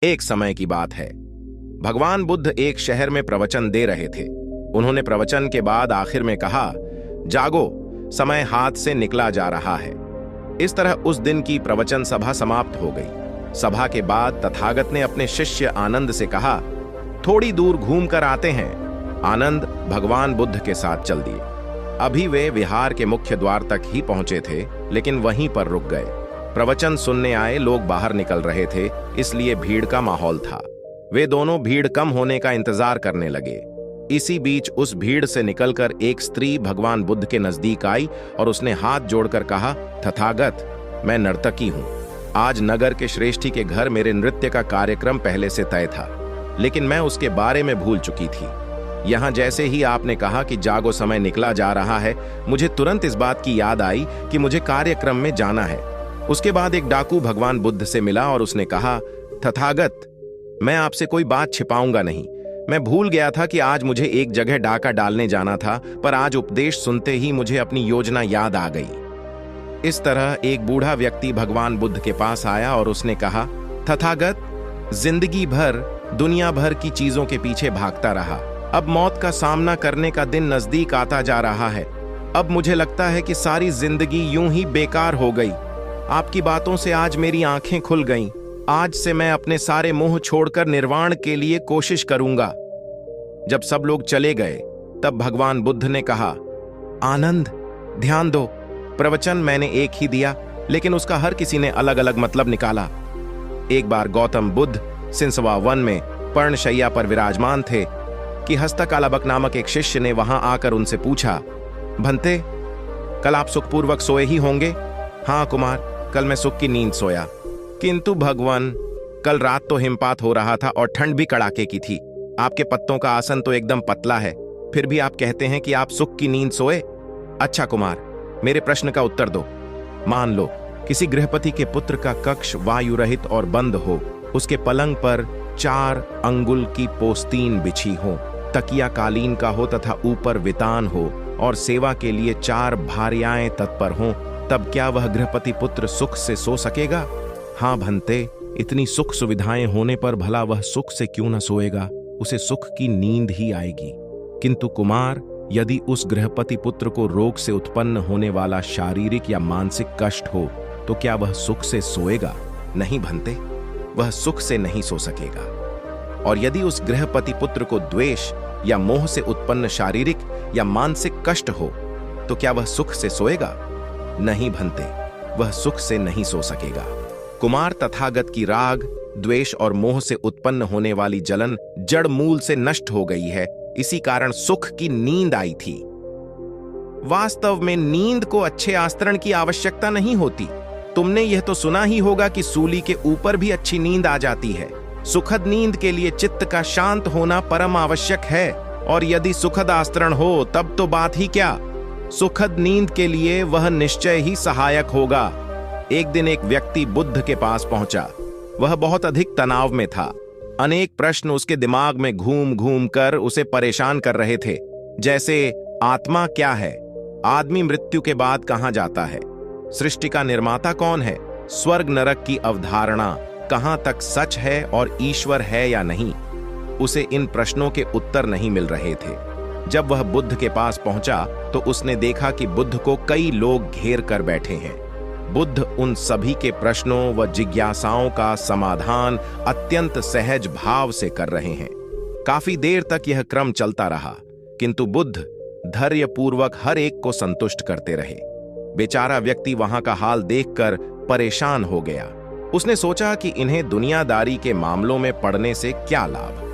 एक समय की बात है। भगवान बुद्ध एक शहर में प्रवचन दे रहे थे। उन्होंने प्रवचन के बाद आखिर में कहा, जागो, समय हाथ से निकला जा रहा है। इस तरह उस दिन की प्रवचन सभा समाप्त हो गई। सभा के बाद तथागत ने अपने शिष्य आनंद से कहा, थोड़ी दूर घूम कर आते हैं। आनंद भगवान बुद्ध के साथ चल दिए। अभी वे विहार के मुख्य द्वार तक ही पहुंचे थे, लेकिन वहीं पर रुक गए। प्रवचन सुनने आए लोग बाहर निकल रहे थे, इसलिए भीड़ का माहौल था। वे दोनों भीड़ कम होने का इंतजार करने लगे। इसी बीच उस भीड़ से निकलकर एक स्त्री भगवान बुद्ध के नजदीक आई और उसने हाथ जोड़कर कहा, तथागत, मैं नर्तकी हूं। आज नगर के श्रेष्ठी के घर मेरे नृत्य का कार्यक्रम पहले से तय था, लेकिन मैं उसके बारे में भूल चुकी थी। यहां जैसे ही आपने कहा कि जागो, समय निकला जा रहा है, मुझे तुरंत इस बात की याद आई कि मुझे कार्यक्रम में जाना है। उसके बाद एक डाकू भगवान बुद्ध से मिला और उसने कहा, तथागत, मैं आपसे कोई बात छिपाऊंगा नहीं। मैं भूल गया था कि आज मुझे एक जगह डाका डालने जाना था, पर आज उपदेश सुनते ही मुझे अपनी योजना याद आ गई। इस तरह एक बूढ़ा व्यक्ति भगवान बुद्ध के पास आया और उसने कहा, तथागत, जिंदगी भर दुनिया भर की चीजों के पीछे भागता रहा। अब मौत का सामना करने का दिन नजदीक आता जा रहा है। अब मुझे लगता है कि सारी जिंदगी यूं ही बेकार हो गई। आपकी बातों से आज मेरी आंखें खुल गईं। आज से मैं अपने सारे मोह छोड़कर निर्वाण के लिए कोशिश करूंगा। जब सब लोग चले गए, तब भगवान बुद्ध ने कहा, आनंद, ध्यान दो। प्रवचन मैंने एक ही दिया, लेकिन उसका हर किसी ने अलग अलग मतलब निकाला। एक बार गौतम बुद्ध सिंसवा वन में पर्णशैया पर विराजमान थे कि हस्तकालाबक नामक एक शिष्य ने वहां आकर उनसे पूछा, भंते, कल आप सुखपूर्वक सोए ही होंगे? हाँ कुमार, कल मैं सुख की नींद सोया। किंतु भगवान, कल रात तो हिमपात हो रहा था और ठंड भी कड़ाके की थी। आपके पत्तों का आसन तो एकदम पतला है, फिर भी आप कहते हैं कि आप सुख की नींद सोए। अच्छा कुमार, मेरे प्रश्न का उत्तर दो। मान लो किसी गृहपति के पुत्र का कक्ष वायु रहित और बंद हो, उसके पलंग पर 4 अंगुल की पोस्तीन बिछी हो, तकिया कालीन का हो तथा ऊपर वितान हो और सेवा के लिए 4 भार्याएं तत्पर हों, तब क्या वह गृहपति पुत्र सुख से सो सकेगा? हाँ भंते, इतनी सुख सुविधाएं होने पर भला वह सुख से क्यों न सोएगा? उसे सुख की नींद ही आएगी। किंतु कुमार, यदि उस गृहपति पुत्र को रोग से उत्पन्न होने वाला शारीरिक या मानसिक कष्ट हो, तो क्या वह सुख से सोएगा? नहीं भंते, वह सुख से नहीं सो सकेगा। और यदि उस गृहपति पुत्र को द्वेष या मोह से उत्पन्न शारीरिक या मानसिक कष्ट हो, तो क्या वह सुख से सोएगा? नहीं भंते, वह सुख से नहीं सो सकेगा। कुमार, तथागत की राग, द्वेष और मोह से उत्पन्न होने वाली जलन जड़ मूल से नष्ट हो गई है। इसी कारण सुख की नींद आई थी। वास्तव में नींद को अच्छे आस्तरण की आवश्यकता नहीं होती। तुमने यह तो सुना ही होगा कि सूली के ऊपर भी अच्छी नींद आ जाती है। सुखद नींद के लिए चित्त का शांत होना परम आवश्यक है, और यदि सुखद आस्तरण हो तब तो बात ही क्या। सुखद नींद के लिए वह निश्चय ही सहायक होगा। एक दिन एक व्यक्ति बुद्ध के पास पहुंचा। वह बहुत अधिक तनाव में था। अनेक प्रश्न उसके दिमाग में घूम घूम कर उसे परेशान कर रहे थे, जैसे आत्मा क्या है, आदमी मृत्यु के बाद कहां जाता है, सृष्टि का निर्माता कौन है, स्वर्ग नरक की अवधारणा कहां तक सच है और ईश्वर है या नहीं। उसे इन प्रश्नों के उत्तर नहीं मिल रहे थे। जब वह बुद्ध के पास पहुंचा तो उसने देखा कि बुद्ध को कई लोग घेर कर बैठे हैं। बुद्ध उन सभी के प्रश्नों व जिज्ञासाओं का समाधान अत्यंत सहज भाव से कर रहे हैं। काफी देर तक यह क्रम चलता रहा, किंतु बुद्ध धैर्यपूर्वक हर एक को संतुष्ट करते रहे। बेचारा व्यक्ति वहां का हाल देखकर परेशान हो गया। उसने सोचा कि इन्हें दुनियादारी के मामलों में पड़ने से क्या लाभ।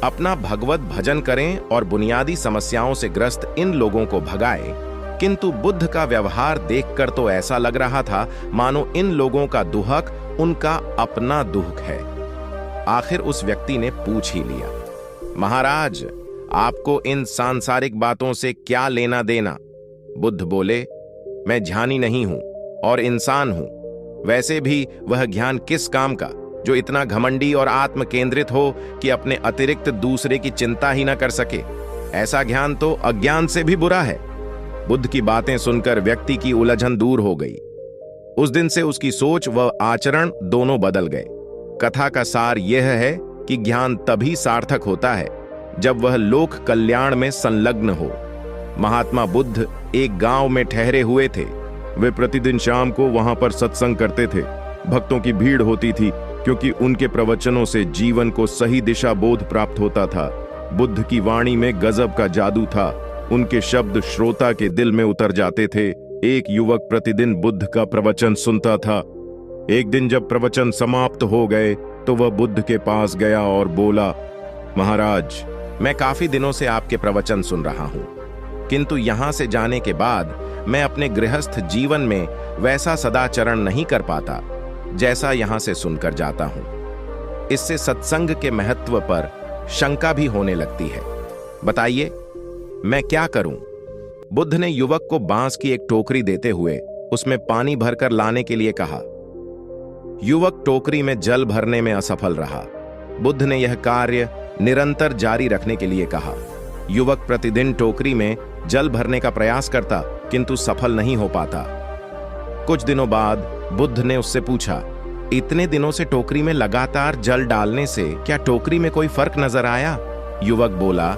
अपना भगवत भजन करें और बुनियादी समस्याओं से ग्रस्त इन लोगों को भगाए। किंतु बुद्ध का व्यवहार देखकर तो ऐसा लग रहा था मानो इन लोगों का दुहक उनका अपना दुख है। आखिर उस व्यक्ति ने पूछ ही लिया, महाराज, आपको इन सांसारिक बातों से क्या लेना देना? बुद्ध बोले, मैं ज्ञानी नहीं हूं और इंसान हूं। वैसे भी वह ज्ञान किस काम का जो इतना घमंडी और आत्म केंद्रित हो कि अपने अतिरिक्त दूसरे की चिंता ही न कर सके। ऐसा ज्ञान तो अज्ञान से भी बुरा है। बुद्ध की बातें सुनकर व्यक्ति की उलझन दूर हो गई। उस दिन से उसकी सोच व आचरण दोनों बदल गए। कथा का सार यह है कि ज्ञान तभी सार्थक होता है जब वह लोक कल्याण में संलग्न हो। महात्मा बुद्ध एक गांव में ठहरे हुए थे। वे प्रतिदिन शाम को वहां पर सत्संग करते थे। भक्तों की भीड़ होती थी क्योंकि उनके प्रवचनों से जीवन को सही दिशा बोध प्राप्त होता था। बुद्ध की वाणी में गजब का जादू था। उनके शब्द श्रोता के दिल में उतर जाते थे। एक युवक प्रतिदिन बुद्ध का प्रवचन सुनता था। एक दिन जब प्रवचन समाप्त हो गए तो वह बुद्ध के पास गया और बोला, महाराज, मैं काफी दिनों से आपके प्रवचन सुन रहा हूं, किंतु यहां से जाने के बाद मैं अपने गृहस्थ जीवन में वैसा सदाचरण नहीं कर पाता जैसा यहां से सुनकर जाता हूं। इससे सत्संग के महत्व पर शंका भी होने लगती है। बताइए, मैं क्या करूं? बुद्ध ने युवक को बांस की एक टोकरी देते हुए उसमें पानी भरकर लाने के लिए कहा। युवक टोकरी में जल भरने में असफल रहा। बुद्ध ने यह कार्य निरंतर जारी रखने के लिए कहा। युवक प्रतिदिन टोकरी में जल भरने का प्रयास करता, किंतु सफल नहीं हो पाता। कुछ दिनों बाद बुद्ध ने उससे पूछा, इतने दिनों से टोकरी में लगातार जल डालने से क्या टोकरी में कोई फर्क नजर आया? युवक बोला,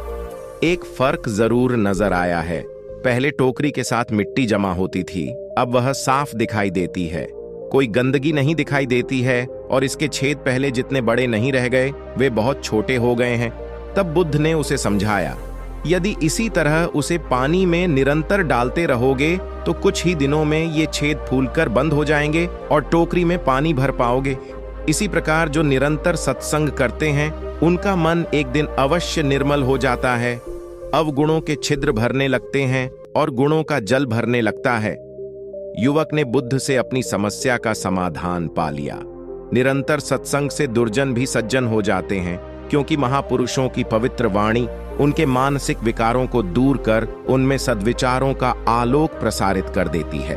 एक फर्क जरूर नजर आया है। पहले टोकरी के साथ मिट्टी जमा होती थी, अब वह साफ दिखाई देती है। कोई गंदगी नहीं दिखाई देती है और इसके छेद पहले जितने बड़े नहीं रह गए, वे बहुत छोटे हो गए हैं। तब बुद्ध ने उसे समझाया, यदि इसी तरह उसे पानी में निरंतर डालते रहोगे तो कुछ ही दिनों में ये छेद फूलकर बंद हो जाएंगे और टोकरी में पानी भर पाओगे। इसी प्रकार जो निरंतर सत्संग करते हैं उनका मन एक दिन अवश्य निर्मल हो जाता है। अवगुणों के छिद्र भरने लगते हैं और गुणों का जल भरने लगता है। युवक ने बुद्ध से अपनी समस्या का समाधान पा लिया। निरंतर सत्संग से दुर्जन भी सज्जन हो जाते हैं, क्योंकि महापुरुषों की पवित्र वाणी उनके मानसिक विकारों को दूर कर उनमें सद्विचारों का आलोक प्रसारित कर देती है।